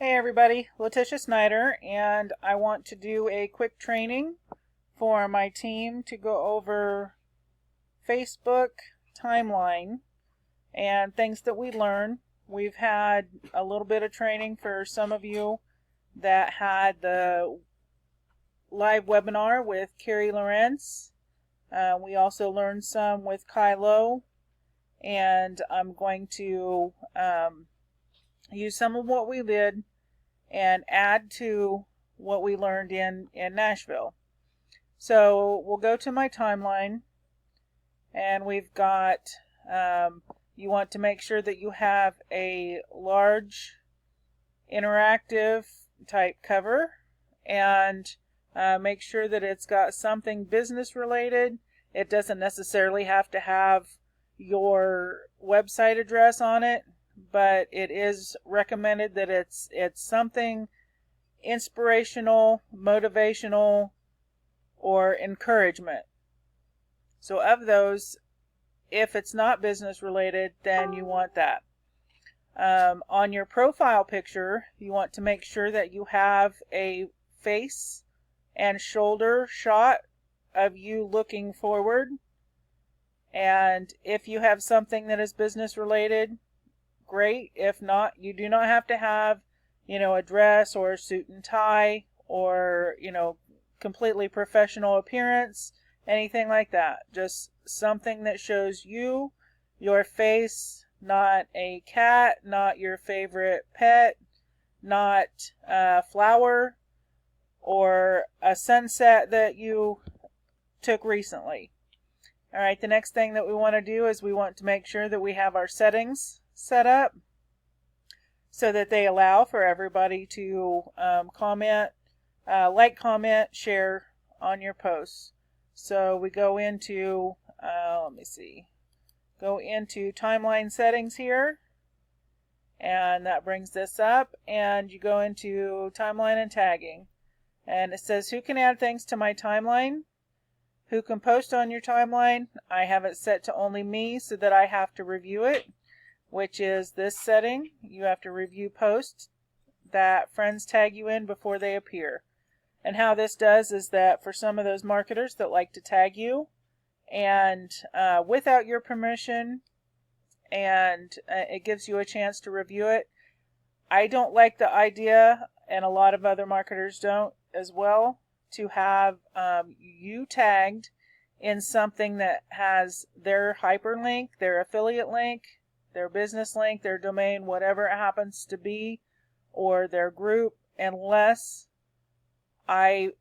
Hey everybody, Letitia Snider, and I want to do a quick training for my team to go over Facebook timeline and things that we learn. We've had a little bit of training for some of you that had the live webinar with Carrie Lawrence. We also learned some with Kylo, and I'm going to use some of what we did and add to what we learned in Nashville. So we'll go to my timeline, and we've got, you want to make sure that you have a large interactive type cover, and make sure that it's got something business related. It doesn't necessarily have to have your website address on it, but it is recommended that it's something inspirational, motivational, or encouragement. So of those, if it's not business related, then you want that. On your profile picture, you want to make sure that you have a face and shoulder shot of you looking forward. And if you have something that is business related, great. If not, you do not have to have, a dress or a suit and tie or, completely professional appearance, anything like that. Just something that shows you, your face, not a cat, not your favorite pet, not a flower, or a sunset that you took recently. All right, the next thing that we want to do is we want to make sure that we have our settings set up so that they allow for everybody to comment, comment, share on your posts. So we go into, go into timeline settings here, and that brings this up, and you go into timeline and tagging, and it says who can add things to my timeline, who can post on your timeline. I have it set to only me so that I have to review it, which is this setting. You have to review posts that friends tag you in before they appear. And how this does is that for some of those marketers that like to tag you and without your permission, and it gives you a chance to review it. I don't like the idea, and a lot of other marketers don't as well, to have you tagged in something that has their hyperlink, their affiliate link, their business link, their domain, whatever it happens to be, or their group, unless I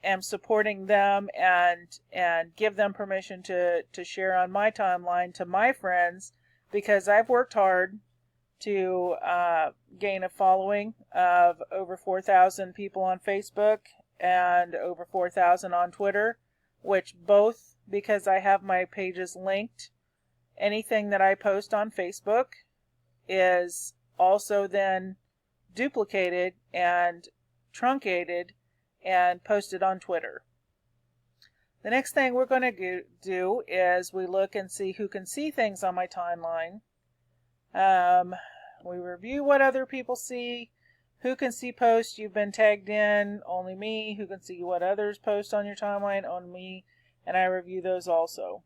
am supporting them and give them permission to share on my timeline to my friends, because I've worked hard to gain a following of over 4,000 people on Facebook and over 4,000 on Twitter, which both, because I have my pages linked, anything that I post on Facebook is also then duplicated and truncated and posted on Twitter. The next thing we're going to do is we look and see who can see things on my timeline. We review what other people see. Who can see posts you've been tagged in? Only me. Who can see what others post on your timeline? Only me. And I review those also.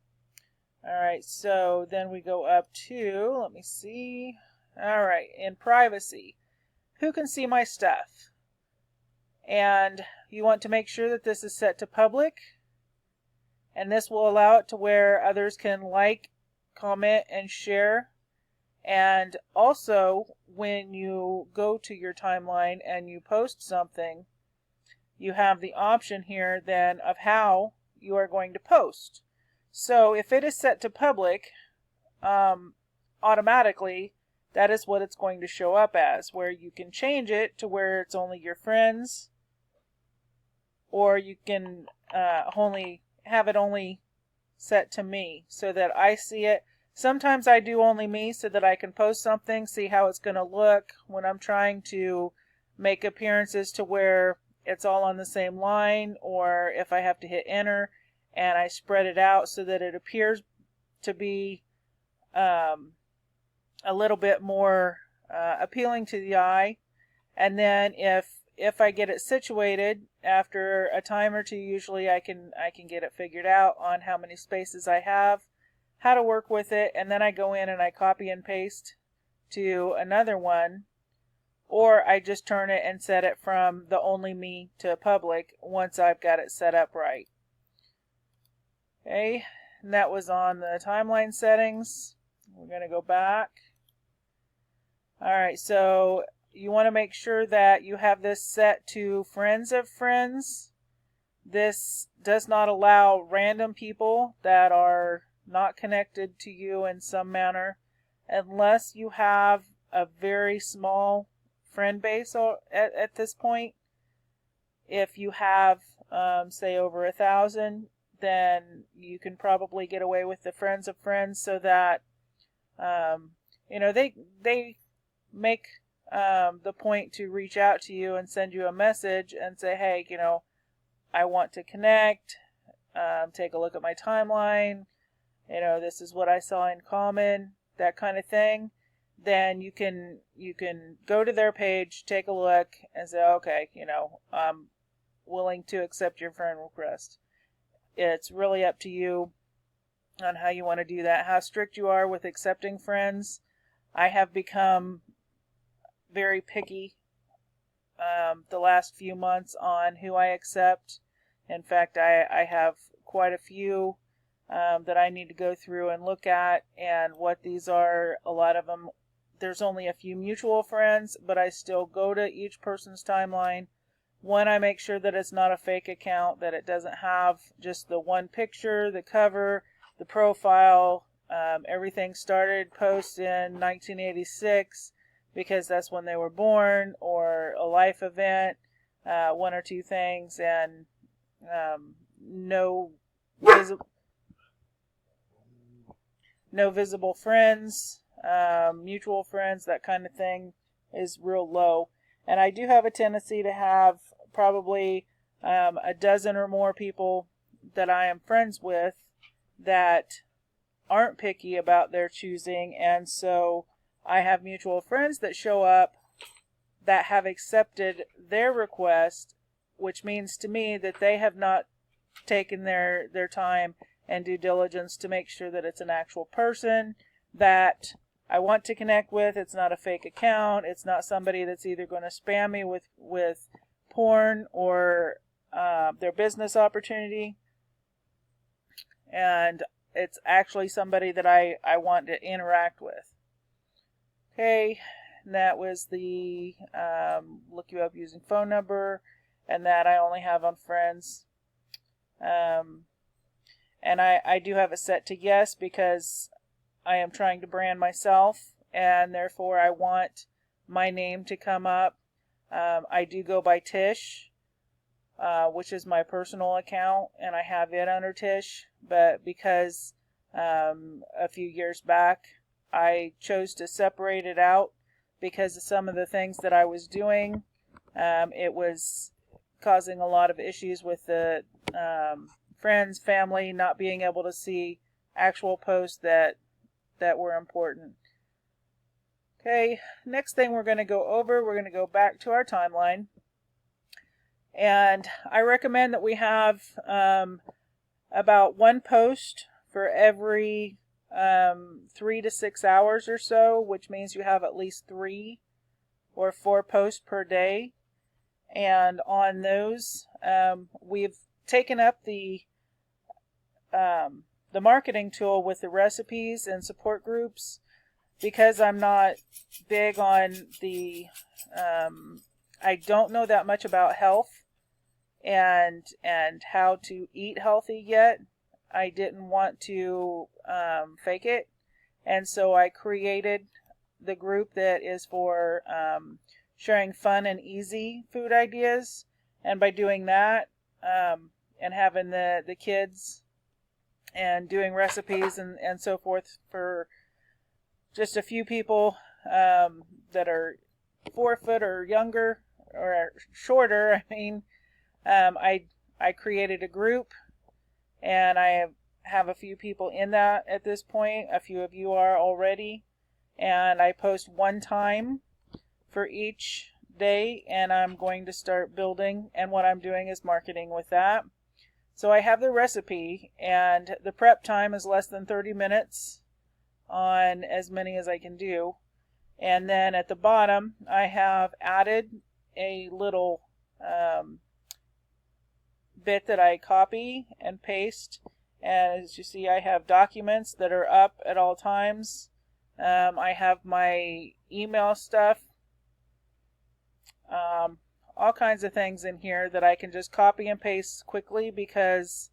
Alright, so then we go up to, let me see. Alright, in privacy. Who can see my stuff? And you want to make sure that this is set to public. And this will allow it to where others can like, comment, and share. And also, when you go to your timeline and you post something, you have the option here then of how you are going to post. So if it is set to public, automatically, that is what it's going to show up as, where you can change it to where it's only your friends, or you can only have it only set to me so that I see it. Sometimes I do only me so that I can post something, see how it's going to look when I'm trying to make appearances to where it's all on the same line, or if I have to hit enter and I spread it out so that it appears to be a little bit more appealing to the eye. And then if I get it situated after a time or two, usually I can get it figured out on how many spaces I have, how to work with it, and then I go in and I copy and paste to another one, or I just turn it and set it from the only me to public once I've got it set up right. Okay, and that was on the timeline settings. We're going to go back. Alright, so you want to make sure that you have this set to friends of friends. This does not allow random people that are not connected to you in some manner, unless you have a very small friend base at this point. If you have, say, over 1,000, then you can probably get away with the friends of friends, so that they make the point to reach out to you and send you a message and say, hey, I want to connect, take a look at my timeline, this is what I saw in common, that kind of thing. Then you can go to their page, take a look, and say, okay, I'm willing to accept your friend request. It's really up to you on how you want to do that, how strict you are with accepting friends. I have become very picky the last few months on who I accept. In fact, I have quite a few that I need to go through and look at, and what these are. A lot of them, there's only a few mutual friends, but I still go to each person's timeline. One, I make sure that it's not a fake account, that it doesn't have just the one picture, the cover, the profile. Everything started post in 1986 because that's when they were born, or a life event, one or two things, and no visible friends, mutual friends, that kind of thing is real low. And I do have a tendency to have probably a dozen or more people that I am friends with that aren't picky about their choosing, and so I have mutual friends that show up that have accepted their request, which means to me that they have not taken their time and due diligence to make sure that it's an actual person that I want to connect with. It's not a fake account. It's not somebody that's either going to spam me with porn or their business opportunity. And it's actually somebody that I want to interact with. Okay, and that was the look you up using phone number, and that I only have on friends. And I do have it set to yes because I am trying to brand myself, and therefore I want my name to come up. I do go by Tish, which is my personal account, and I have it under Tish, but because a few years back I chose to separate it out because of some of the things that I was doing. It was causing a lot of issues with the friends, family, not being able to see actual posts that were important. Okay, next thing we're going to go over, we're going to go back to our timeline. And I recommend that we have about one post for every 3 to 6 hours or so, which means you have at least 3 or 4 posts per day. And on those, we've taken up the marketing tool with the recipes and support groups, because I'm not big on the I don't know that much about health and how to eat healthy yet. I didn't want to fake it, and so I created the group that is for sharing fun and easy food ideas. And by doing that, and having the kids and doing recipes and so forth for just a few people that are 4 foot or younger, or shorter, I created a group, and I have a few people in that at this point. A few of you are already, and I post one time for each day, and I'm going to start building, and what I'm doing is marketing with that. So I have the recipe, and the prep time is less than 30 minutes on as many as I can do. And then at the bottom I have added a little bit that I copy and paste, and as you see I have documents that are up at all times. I have my email stuff, all kinds of things in here that I can just copy and paste quickly because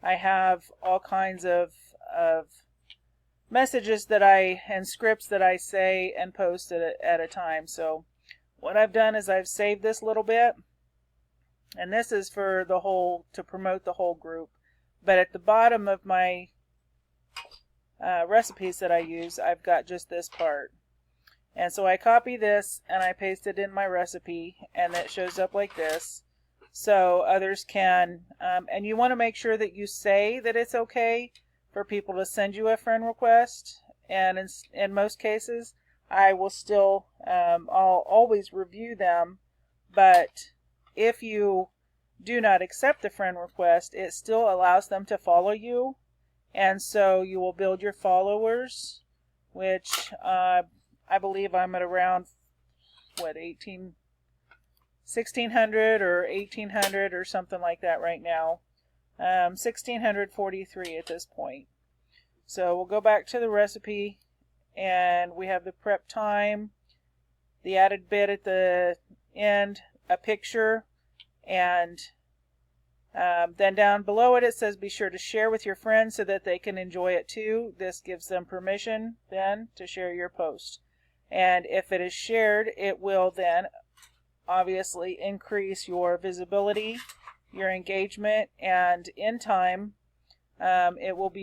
I have all kinds of messages that and scripts that I say and post at a time. So what I've done is I've saved this little bit, and this is for the whole, to promote the whole group. But at the bottom of my recipes that I use, I've got just this part. And so I copy this and I paste it in my recipe, and it shows up like this. So others can, and you want to make sure that you say that it's okay for people to send you a friend request. And in most cases, I will still, I'll always review them. But if you do not accept the friend request, it still allows them to follow you. And so you will build your followers, which I believe I'm at around, what, 1600 or 1800 or something like that right now. 1643 at this point. So we'll go back to the recipe, and we have the prep time, the added bit at the end, a picture, and then down below it says be sure to share with your friends so that they can enjoy it too. This gives them permission then to share your post. And if it is shared, it will then obviously increase your visibility, your engagement, and in time it will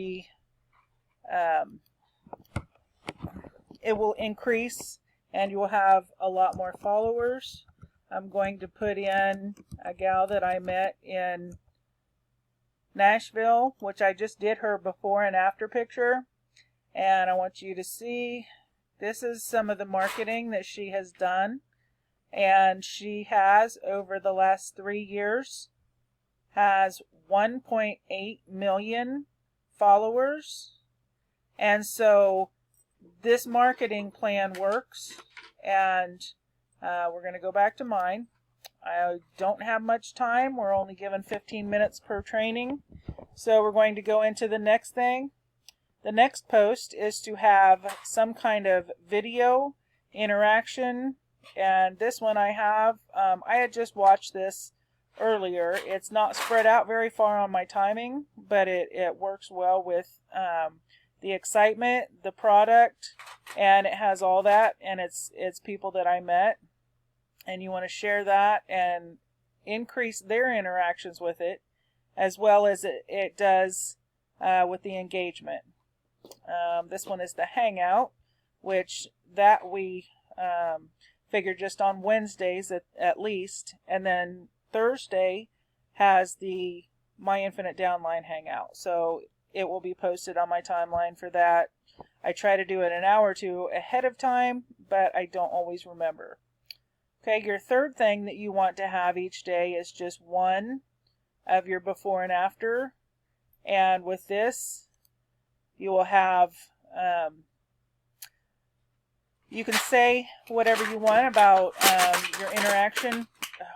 increase, and you will have a lot more followers. I'm going to put in a gal that I met in Nashville, which I just did her before and after picture, and I want you to see this is some of the marketing that she has done. And she has, over the last 3 years, has 1.8 million followers. And so this marketing plan works. And we're going to go back to mine. I don't have much time. We're only given 15 minutes per training. So we're going to go into the next thing. The next post is to have some kind of video interaction. And this one I have, I had just watched this earlier. It's not spread out very far on my timing, but it works well with the excitement, the product, and it has all that, and it's people that I met, and you want to share that and increase their interactions with it, as well as it does with the engagement. This one is the Hangout, which that we figure just on Wednesdays at least, and then Thursday has the My Infinite Downline Hangout, so it will be posted on my timeline for that. I try to do it an hour or two ahead of time, but I don't always remember. Okay, your third thing that you want to have each day is just one of your before and after, and with this you will have you can say whatever you want about your interaction. Oh,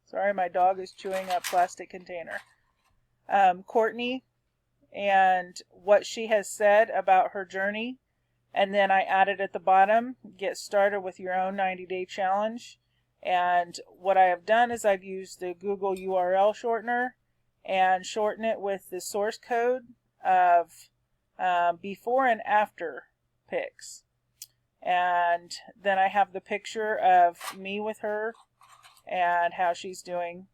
sorry, my dog is chewing up plastic container. Courtney, and what she has said about her journey. And then I added at the bottom, get started with your own 90-day challenge. And what I have done is I've used the Google URL shortener and shorten it with the source code of before and after pics. And then I have the picture of me with her and how she's doing.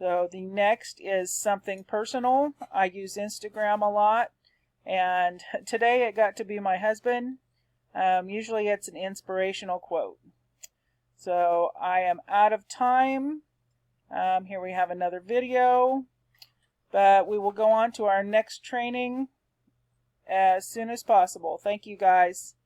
So the next is something personal. I use Instagram a lot, and today it got to be my husband. Usually it's an inspirational quote. So I am out of time. Here we have another video, but we will go on to our next training as soon as possible. Thank you guys.